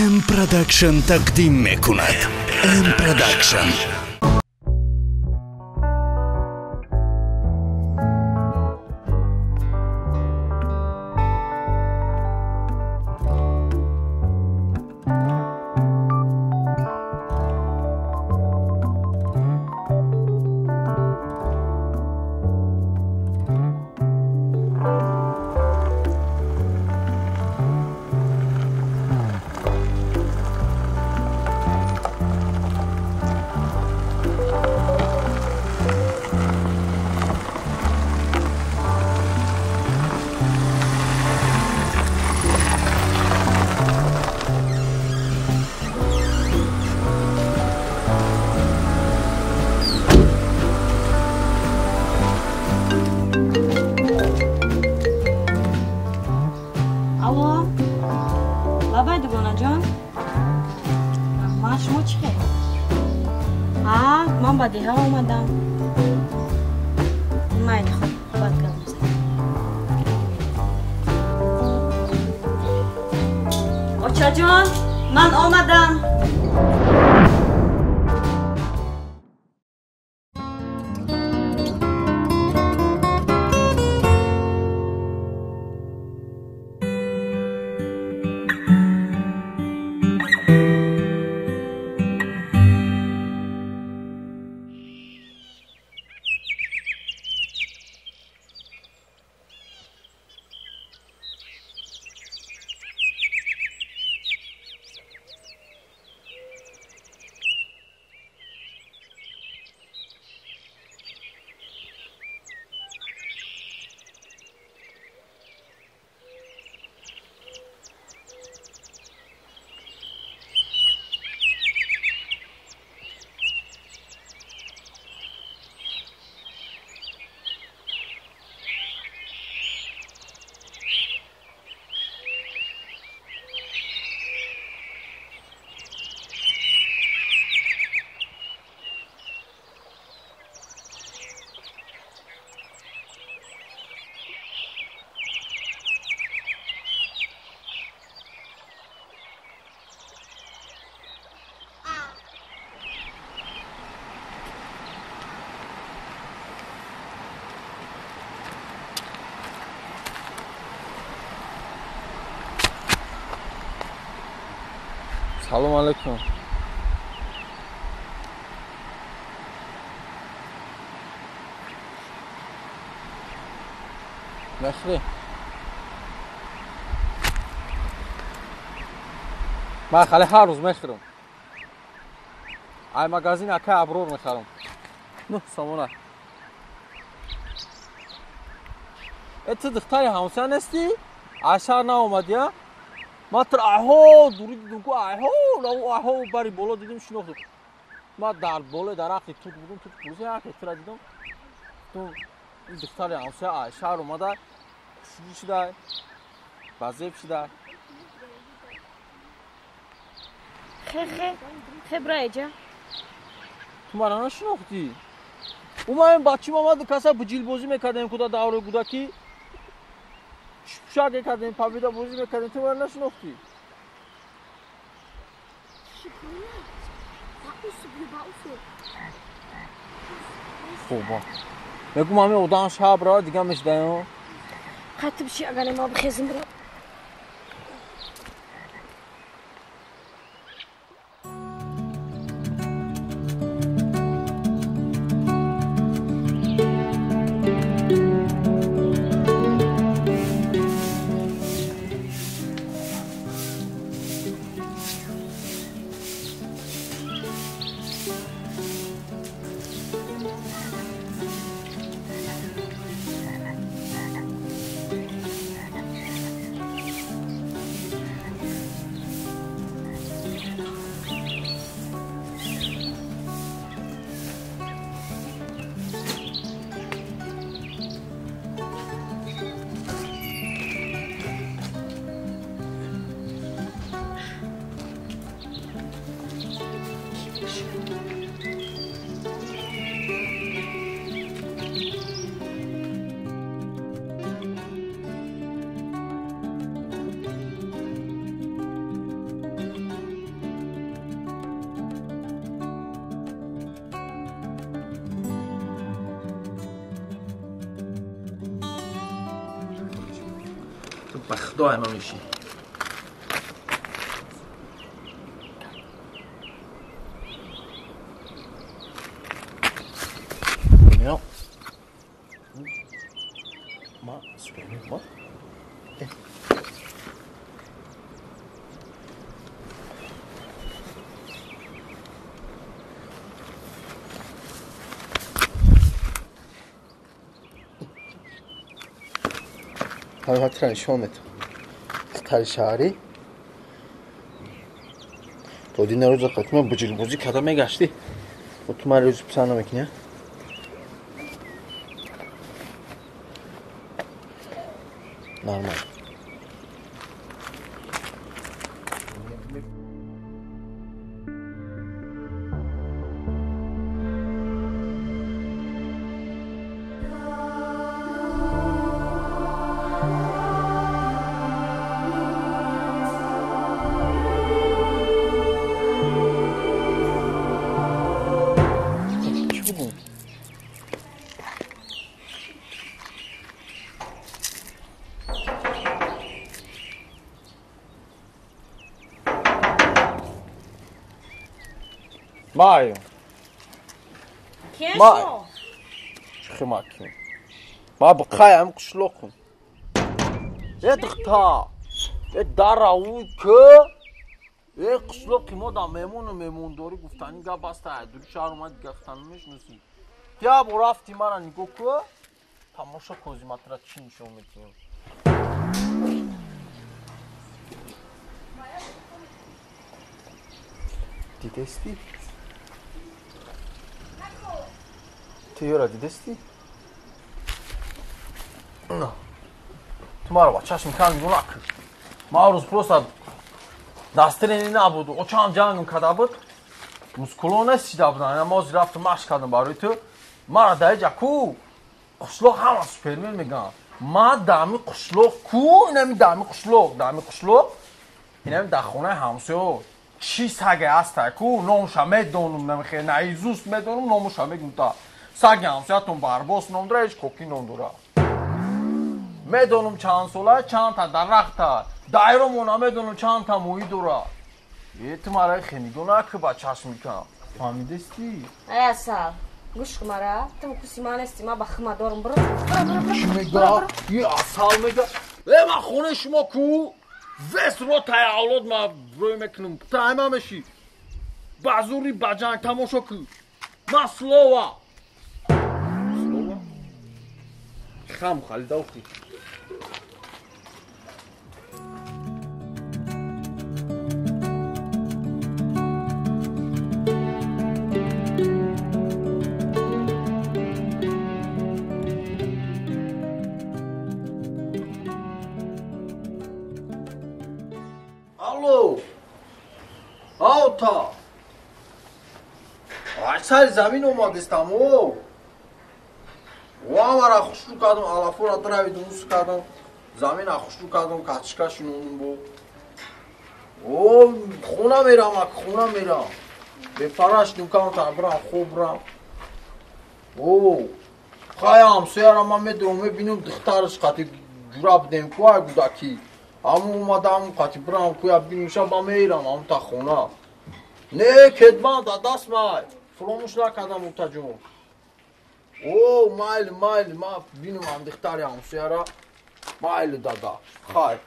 ام پروداکشن تقدیم میکند. ام پروداکشن. دیها اومدم مایل خود باید گمزد آچا جان من آمدم. سلام علیکم. نخری من خالی هر روز میخرم. ای مغازین اکه ابرور میخرم. نه سامونه ات دختری همسایه نیستی؟ عشر ناومدی ها؟ ما تر آهو دوری دیدم که آهو باری بالا دیدم شناختم. ما در بالا درختی توت بودم توت پروزه هرکی تر دیدم. تو این دختری همسایه شهر اومده شروع شده وظیف شده. خبره جا تو مرا نشناختی؟ او این بچه آمد کسا بجیل بازی میکردیم کدا دوره کودکی شاگه کردیم پاویدا بازی میکردیم. تو مرا نشناختی؟ خوبا بگو مامی اودان شب را دیگه میشدیم خطب شی اگر ما بخیزم برو. به خدا همه میشی ببینم ما سوپرمن ما hatırlayın şu an Qitay şəhəri to dinlər özü qatma bıcır kadame geçti. Otomar özü sana makine. Normal. Maio. Quem Mãe. sou? Çıkım hakim. Ma bıkayam kuşlokum. Dıkta. Dara u kö. Kuşlokum o da memnun doğru guftani gabasta. Dürüşar umad gaftanmış nusi. Ya bu rafti mara nikoku. Tamoşa kozimatra çin şometim. Didesti? Tiyora didesti? No. Tomorrow чашим кан гунак. Маурус просто дастрени набуду. Очам ҷангим када буд. Мускулона сида будан. Намоз рафтам маш кардам барои ту. Мара даҷа ку. Қушлоқ ҳама супермен мегам. Ма дами қушлоқ ку. Инами дами қушлоқ. Инами дар хонаи ҳамсоё. Чӣ саге ҳаста ку? Номуша медонум намехе. Наизуст медонум номуша мегум та. Саги ҳамсоятон барбос ном дора, ҳеҷ коки ном дора. Медонум чанд сола, чанд та дарахта. Дайромона медонум чанд та моҳӣ дора. Эътимараи хенигон акы ба чашм мекунам. Фаҳмидисти? Ай асал. Гӯш кун мара. Ту куси ман ҳасти. Ман ба хима дорум. Биро. Чӣ мега? Ӣ асал мега. Ман хонаи шумо ку? Вес ротаи авлод ман рӯй мекунам. Тайма мешӣ. Ба зури ба ҷанг тамошо кун. Ман слова. Хам халидавхи. Алло. Аута. Ай замин омадистам о. Вамара хушру кардам, алафора дравидум усу кардам, замина хушру кардам, качка шинонум бо. О, хона мерам, хона мерам. Бефараш дукам табрам, хобрам. О, хаям, соярам ман медорам, мебинам духтараш қати ҷураб дем ку ай гудаки. Аму омадам қати брам ку я бинуша ба мерам, аму та хона. Не, кедман да даст май. Фромуш накардам утаҷон. О, майли, ма бинум андихтари ҳамсояра. Майли дада. Хайр.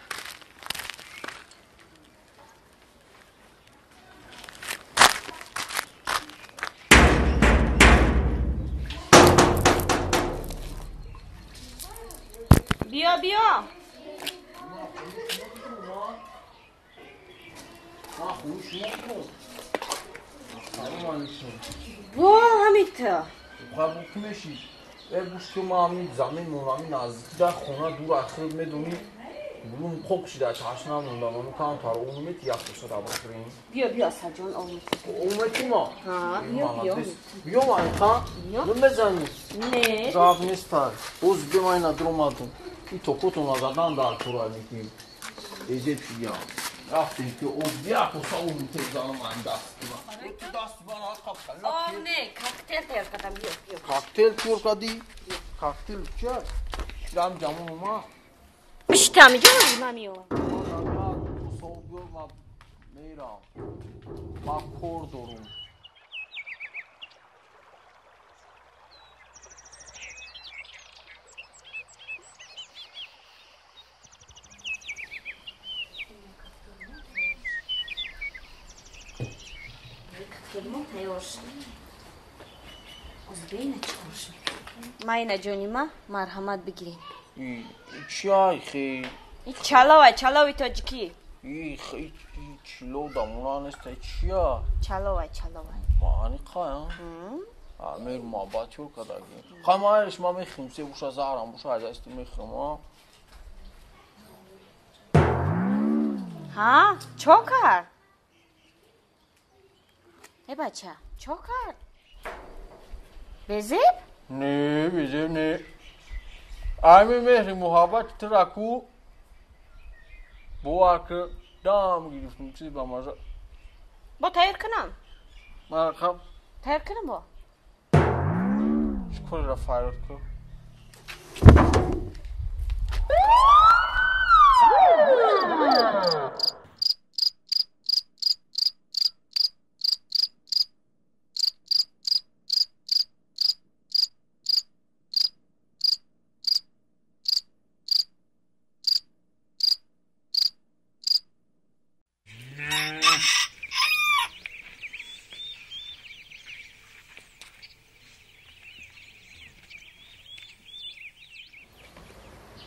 Биё. Во ҳамита. Қабул кунеши. Бушки ма ҳамин замин монами наздики дар хона дур ахир медони. Булум хоб шида чашна монда ману кам тар умет як фурсат аброхирин. Биё саҷон омет. Умети ма? Ҳа, биё. Биё ман ха? Бемезани. Не. Гап нестар. Оз бемайна дромадум. И токотон азадан дар тура мекуним. Эҷеб шиям. Рафтем ки оз як фурса умет занам ан дасти ма. Дасти ма қапкал. О, не, коктейл тайёр кардам. Биё. Коктейл тайёр кардӣ? Коктейл чӣ? Ширам ҷамон ма. میشتم میگم Soğuk yorma Meyram. Bak koridorum. майна ҷонима марҳамат бигирин Çi ay xey. чалови тоҷикӣ Çilo da munan este çiya. чаловай Mani kaya. Mer muhabbet yok kadar ki. Kamayış ma mexim se buşa zaram buşa ajasti mexim ha. ҳа чо кард бача чо кард безеб Ne bize ne. Aymi mehri muhabbet tıraku. Bu arka dam giriftim siz bamaja. бо тайёр кунам Markam. тайёр кунам бо Şükür rafaret ko.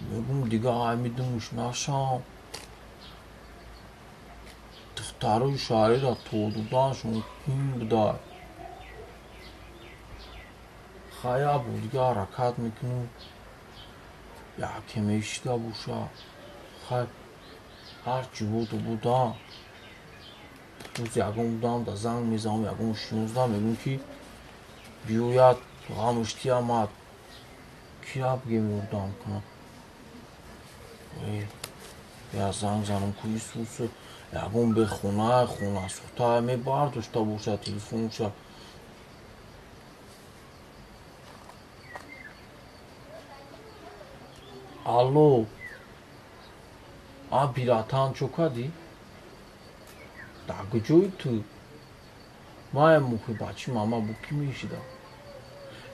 Bugün diga aymidim uşnaşam. Tıhtarı işare da toğdudan şunu kim bıday. Xaya bu diga harakat mikinu. Ya keme işte bu şa. Xay harçı budu budan. Uz yagun budan da zang mizam yagun şunuzda megun ki biyuyat gamıştı ama kiyab gemi buradan kına. Ya zanım kuyususu ya gun be khuna suhta me barduşta bursa telefonuşa Alo Abi ratan çok hadi Dagıcıydı Maya muhi baçı mama bu kimi işi da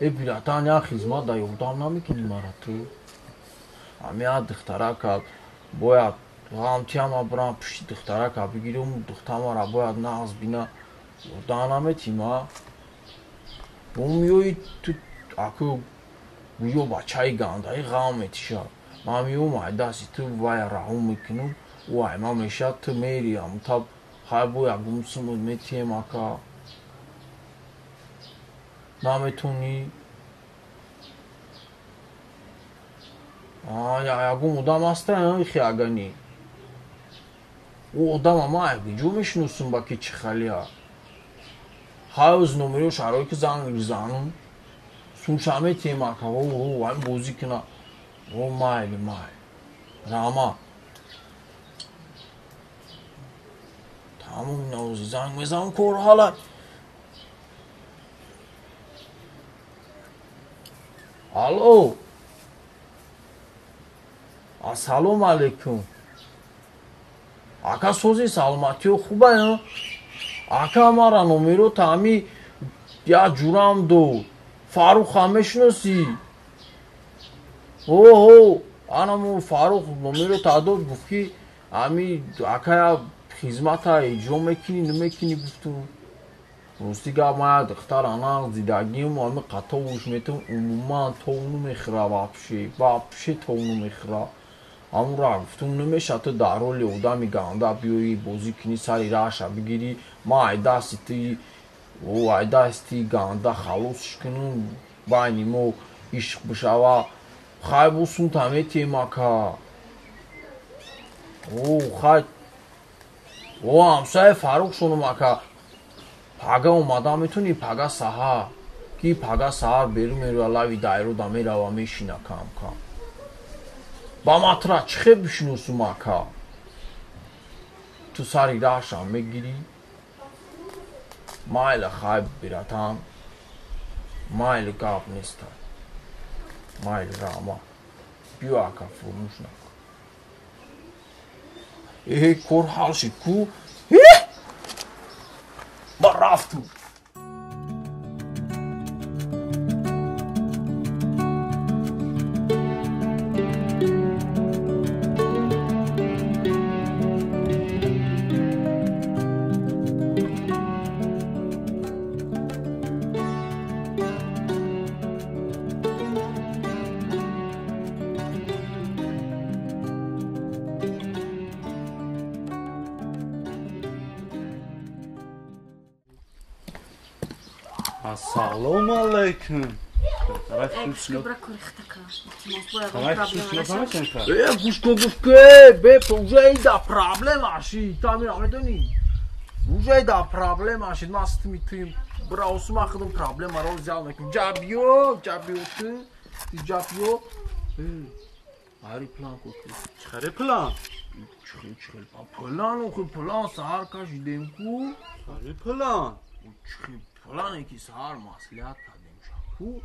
Biratan ya hizma da yoldan namı maratı Amia dıhtara kal Boya Ramtiyama bran pişti dıhtara kal Bigiriyorum dıhtamara boya naz bina Yoldan ametim ha Umuyoy tut Akı Buyo baçay gandayı gamet şa Mamiyo maydasi tı vaya rahum mekinum Vay mameşa tı meyriyam tab Hay boya gumsumuz metiyem aka Nametuni Ya gum udam astra ya xiyagani O adam ama ayıcı meşnusun baki çıxali ha Hayız numara şaroy ki zanım Sunşame tema ka o vay bozikna o may Rama Tamam ne zang kor hala Alo Assalomu alaykum Aka so'zi salomati خوبه ya Aka mara numero tami ya juram do Faruk hameshnosi Oho Anamu Faruk numero tadod gufki Ami aka ya xizmata ijro mekini nemekini guftu Rostiga maya dıxtar ana zidagim Ami qata uşmetim umuman toğunu mexra Vapşe toğunu mexra Amura guftum nemeshatı daroli odami ganda biyoyi bozikini sari raşa bigiri Ma ayda siti O ayda isti ganda xalos şkının Baynimo işq bışava Xay bulsun tameti maka O xay O amsay Faruk şunu maka Paga umada metuni paga saha Ki paga sahar beru alavi dairu da merava meşina kam Bamatra çıxeb düşünüyorsun maka Tu sari raşa megiri Maile xayb biratan Maile gab nesta Maile rama Biyo aka furmuş naka کار حالشی کو ما رفتم Assalomu alaykum. Уже да проблема аши, там я медони. Уже да проблема аши, нас митим. Браус махдым проблема роз взял меким. Жабио ты, жабио. Ари план коки. Чхаре план? Чхил. План сар каш идем ку. Ари план. Чхил. План ки сар маслият кадем шаку.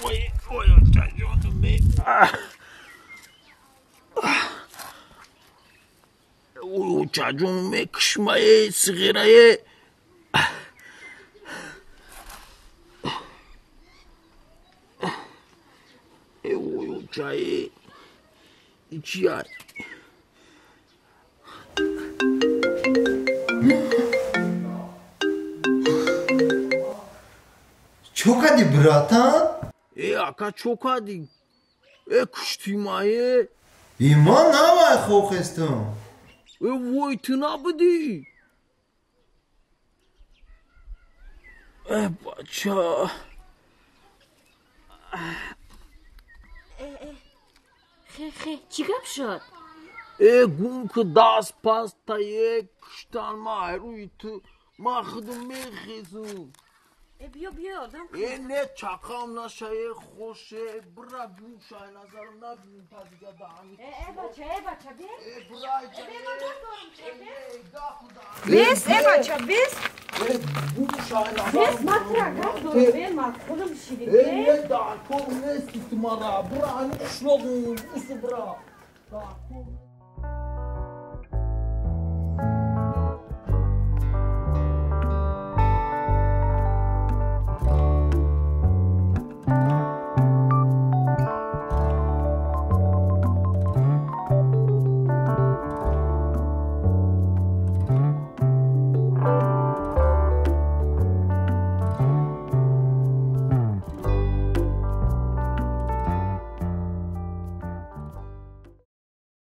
Ой, чаёту ме. Ой, чаёту ме кшмае сигирае. Ой, чае. Ичай. Чокади, братан? Ака чокади. Кушти мае. Има навай хохестун. Вой, ты набуди. Бача. خی چی گپ شد؟ گم که دست پاستا یک کشتن ما روی تو ما خودم میخیزم بیا آدم نه چاقام نشه خوشه برا بیون شای نظرم نبینیم تا دیگه دهمی بچه بیا برای بیس بچه بیس بیون شای بیس نظرم مطرح دارم بیل من خودم شیریم نه دار کن نیستی تو مرا برا این اشلوغم بوسو برا دار کن